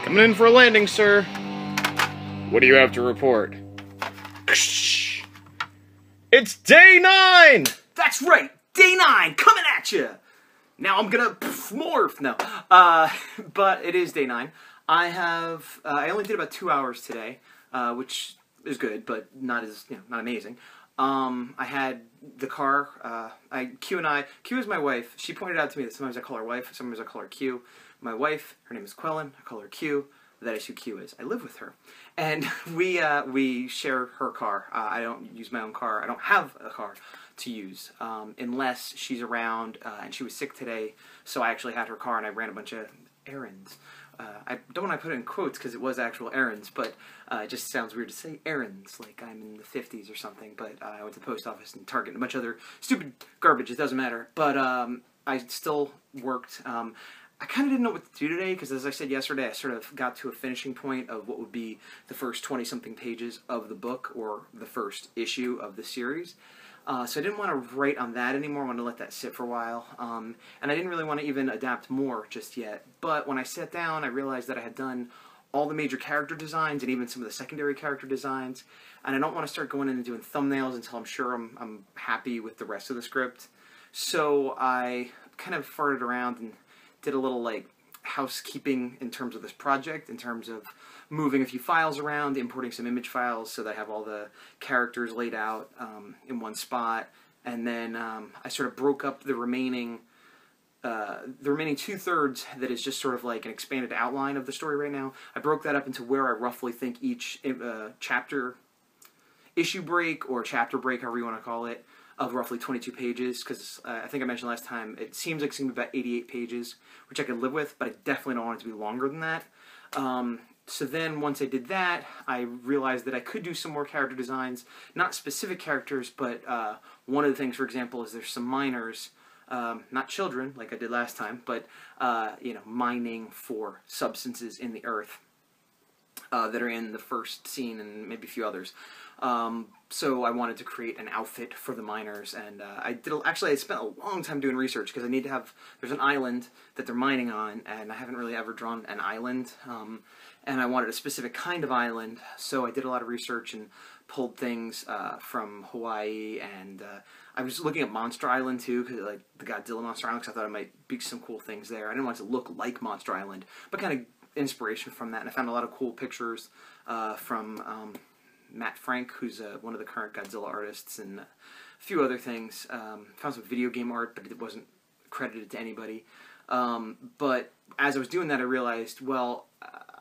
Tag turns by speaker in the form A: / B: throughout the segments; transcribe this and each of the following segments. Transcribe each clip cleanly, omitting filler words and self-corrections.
A: Coming in for a landing, sir. What do you have to report? It's day 9!
B: That's right, day 9, coming at you! Now I'm gonna morph, no. But it is day 9. I only did about 2 hours today, which is good, but not as, not amazing. I had the car, Q is my wife. She pointed out to me that sometimes I call her wife, sometimes I call her Q. My wife, her name is Quellen, I call her Q. That is who Q is. I live with her. And we share her car. I don't use my own car. I don't have a car to use unless she's around, and she was sick today, so I actually had her car and I ran a bunch of errands. I don't want to put it in quotes because it was actual errands, but it just sounds weird to say errands, like I'm in the 50s or something, but I went to the post office and Target and a bunch of other stupid garbage, it doesn't matter, but I still worked. I kind of didn't know what to do today because, as I said yesterday, I sort of got to a finishing point of what would be the first 20-something pages of the book or the first issue of the series. So I didn't want to write on that anymore. I wanted to let that sit for a while. And I didn't really want to even adapt more just yet. But when I sat down, I realized that I had done all the major character designs and even some of the secondary character designs. And I don't want to start going in and doing thumbnails until I'm sure I'm happy with the rest of the script. So I kind of farted around and did a little like housekeeping in terms of this project, in terms of moving a few files around, importing some image files so that I have all the characters laid out in one spot, and then I sort of broke up the remaining 2/3 that is just sort of like an expanded outline of the story right now. I broke that up into where I roughly think each chapter, issue break, or chapter break, however you want to call it, of roughly 22 pages, because I think I mentioned last time, it seems like it's going to be about 88 pages, which I could live with, but I definitely don't want it to be longer than that. So then, once I did that, I realized that I could do some more character designs, not specific characters, but one of the things, for example, is there's some miners, not children, like I did last time, but, mining for substances in the earth that are in the first scene and maybe a few others. So I wanted to create an outfit for the miners, and I spent a long time doing research because I need to have, there's an island that they're mining on, and I haven't really ever drawn an island, and I wanted a specific kind of island, so I did a lot of research and pulled things from Hawaii, and I was looking at Monster Island too, because like the Godzilla Monster Island, because I thought it might be some cool things there. I didn't want it to look like Monster Island, but kind of inspiration from that, and I found a lot of cool pictures from Matt Frank, who's one of the current Godzilla artists, and a few other things. Found some video game art, but it wasn't credited to anybody. But as I was doing that, I realized, well,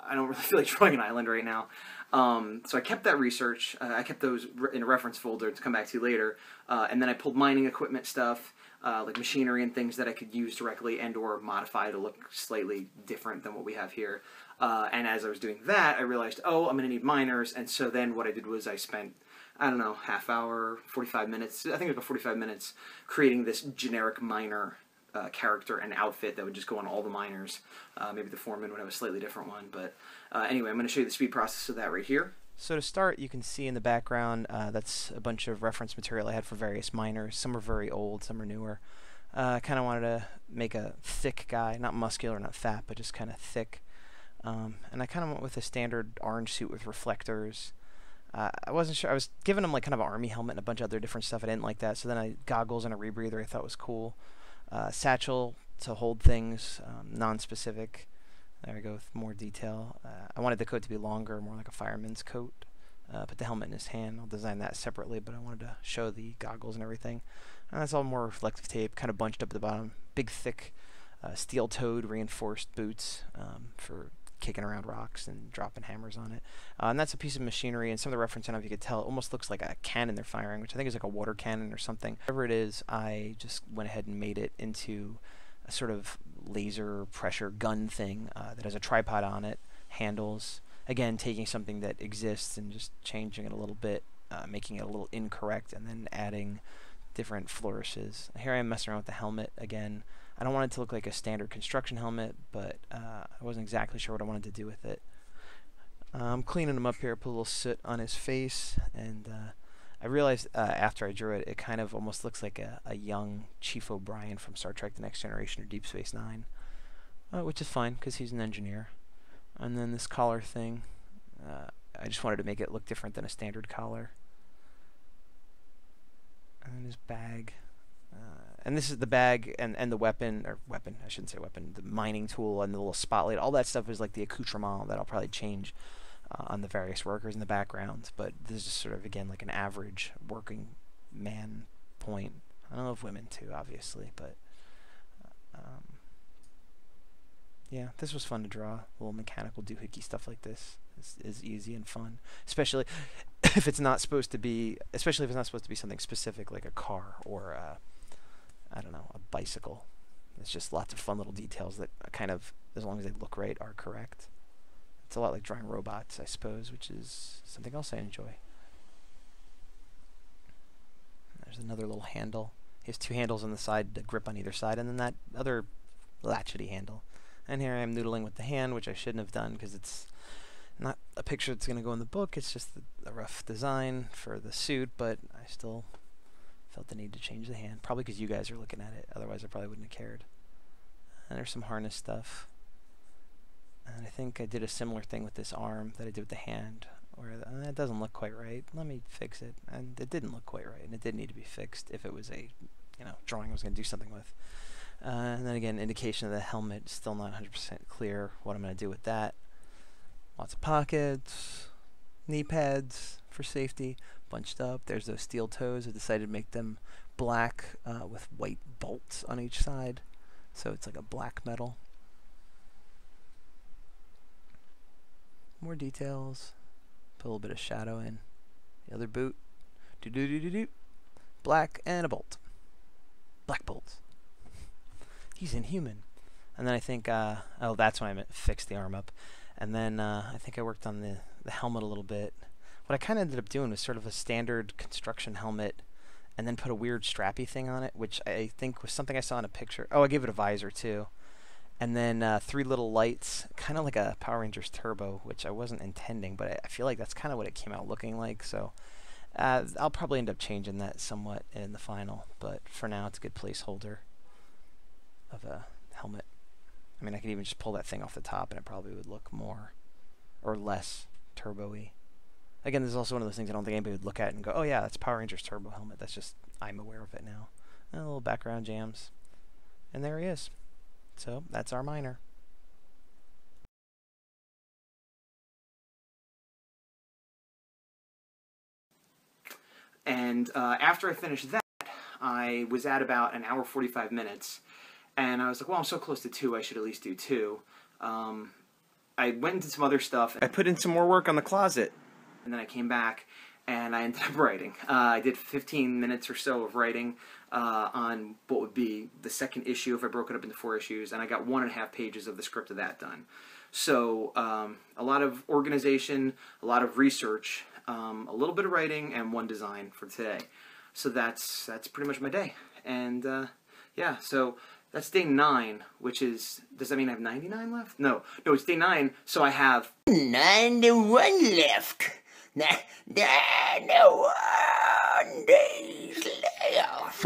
B: I don't really feel like drawing an island right now. So I kept that research. I kept those in a reference folder to come back to later. And then I pulled mining equipment stuff, like machinery and things that I could use directly and or modify to look slightly different than what we have here. And as I was doing that, I realized, oh, I'm going to need miners. And so then what I did was I spent, I don't know, half hour, 45 minutes, I think it was about 45 minutes, creating this generic miner character and outfit that would just go on all the miners. Maybe the foreman would have a slightly different one. But anyway, I'm going to show you the speed process of that right here.
C: So to start, you can see in the background, that's a bunch of reference material I had for various miners. Some are very old, some are newer. I kind of wanted to make a thick guy, not muscular, not fat, but just kind of thick. And I kind of went with a standard orange suit with reflectors. I wasn't sure. I was giving him like kind of an army helmet and a bunch of other different stuff. I didn't like that. So then goggles and a rebreather I thought was cool. Satchel to hold things, non-specific. There we go with more detail. I wanted the coat to be longer, more like a fireman's coat. Put the helmet in his hand. I'll design that separately, but I wanted to show the goggles and everything. And that's all more reflective tape, kind of bunched up at the bottom. Big, thick, steel-toed, reinforced boots for kicking around rocks and dropping hammers on it. And that's a piece of machinery, and some of the reference, I don't know if you could tell, it almost looks like a cannon they're firing, which I think is like a water cannon or something. Whatever it is, I just went ahead and made it into a sort of laser pressure gun thing that has a tripod on it, handles. Again, taking something that exists and just changing it a little bit, making it a little incorrect, and then adding different flourishes. Here I am messing around with the helmet again. I don't want it to look like a standard construction helmet, but I wasn't exactly sure what I wanted to do with it. I'm cleaning him up here, put a little soot on his face, and I realized after I drew it, it kind of almost looks like a young Chief O'Brien from Star Trek The Next Generation or Deep Space Nine, which is fine because he's an engineer. And then this collar thing, I just wanted to make it look different than a standard collar. And then his bag. And this is the bag and the weapon, I shouldn't say weapon, the mining tool and the little spotlight. All that stuff is like the accoutrement that I'll probably change on the various workers in the background. But this is just sort of, again, like an average working man point. I don't know if women too, obviously, but yeah, this was fun to draw. Little mechanical doohickey stuff like this is easy and fun, especially if it's not supposed to be, something specific like a car or I don't know, a bicycle. It's just lots of fun little details that kind of, as long as they look right, are correct. It's a lot like drawing robots, I suppose, which is something else I enjoy. There's another little handle. He has two handles on the side to grip on either side, and then that other latchety handle. And here I am noodling with the hand, which I shouldn't have done because it's not a picture that's going to go in the book. It's just a rough design for the suit, but I still felt the need to change the hand. Probably because you guys are looking at it. Otherwise, I probably wouldn't have cared. And there's some harness stuff. And I think I did a similar thing with this arm that I did with the hand, where it doesn't look quite right. Let me fix it. And it didn't look quite right, and it did need to be fixed if it was a, drawing I was going to do something with. And then again, indication of the helmet, still not 100% clear what I'm going to do with that. Lots of pockets, knee pads for safety, bunched up. There's those steel toes. I decided to make them black with white bolts on each side, so it's like a black metal. More details. Put a little bit of shadow in. The other boot. Do-do-do-do-do. Black and a bolt. Black bolts. He's inhuman. And then I think, oh, that's when I fixed the arm up. And then I think I worked on the helmet a little bit. What I kind of ended up doing was sort of a standard construction helmet and then put a weird strappy thing on it, which I think was something I saw in a picture. Oh, I gave it a visor too. And then 3 little lights, kind of like a Power Rangers Turbo, which I wasn't intending, but I feel like that's kind of what it came out looking like. So I'll probably end up changing that somewhat in the final, but for now it's a good placeholder of a helmet. I mean, I could even just pull that thing off the top and it probably would look more or less turbo-y. Again, this is also one of those things I don't think anybody would look at and go, oh yeah, that's Power Rangers Turbo helmet. That's just, I'm aware of it now. And a little background jams. And there he is. So that's our miner.
B: And after I finished that, I was at about an hour 45 minutes. And I was like, well, I'm so close to 2, I should at least do 2. I went into some other stuff. I put in some more work on the closet. And then I came back and I ended up writing. I did 15 minutes or so of writing on what would be the second issue if I broke it up into 4 issues. And I got 1.5 pages of the script of that done. So a lot of organization, a lot of research, a little bit of writing, and 1 design for today. So that's pretty much my day. And yeah, so that's day 9, which is, does that mean I have 99 left? No, it's day 9, so I have
D: 91 left. 91 days left.